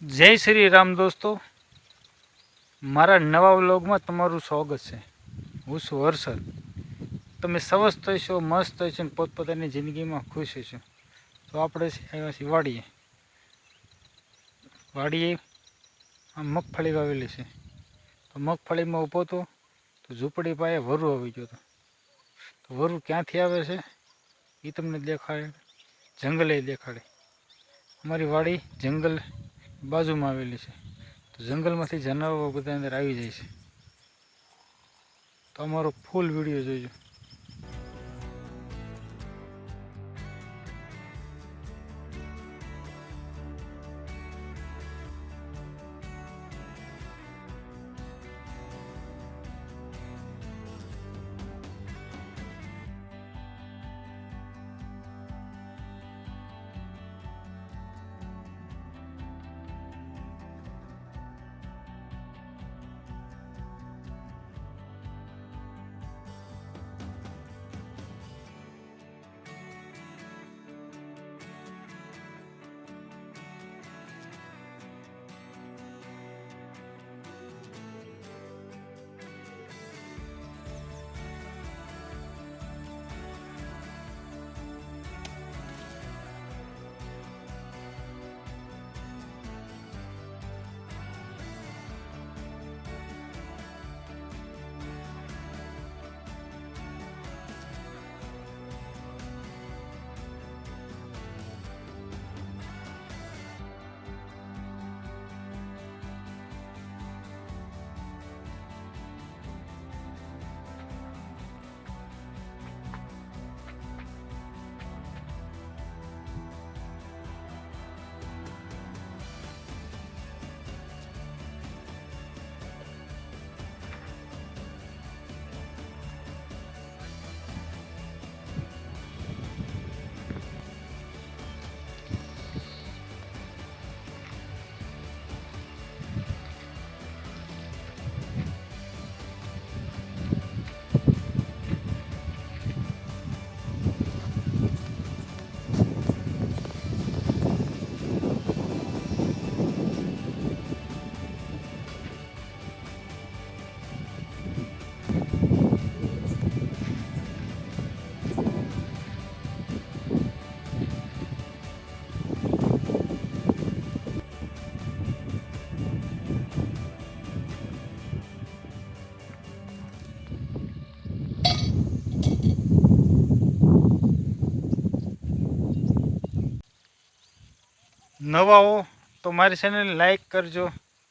જય શ્રી રામ દોસ્તો, મારા નવા વ્લોગમાં તમારું સ્વાગત છે। હું છું હર્ષદ। તમે સ્વસ્થ હશો, મસ્ત હશો ને પોતપોતાની જિંદગીમાં ખુશ હશો। તો આપણે આવ્યા છીએ વાડીએ આમ મગફળી વાવેલી છે। તો મગફળીમાં ઊભો હતો તો ઝૂંપડી પાસે વરુ આવી ગયો હતો। તો વરુ ક્યાંથી આવે છે એ તમને દેખાડે, જંગલે દેખાડે। અમારી વાડી જંગલ બાજુમાં આવેલી છે। તો જંગલમાંથી જાનવરો બધા અંદર આવી જાય છે। તો અમારો ફૂલ વિડીયો જોજો। નવા હો તો મારી ચેનલને લાઈક કરજો,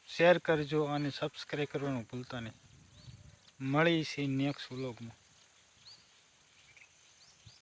શેર કરજો અને સબસ્ક્રાઈબ કરવાનું ભૂલતા નહીં। મળી છે નેક્સ્ટ વ્લોગમાં।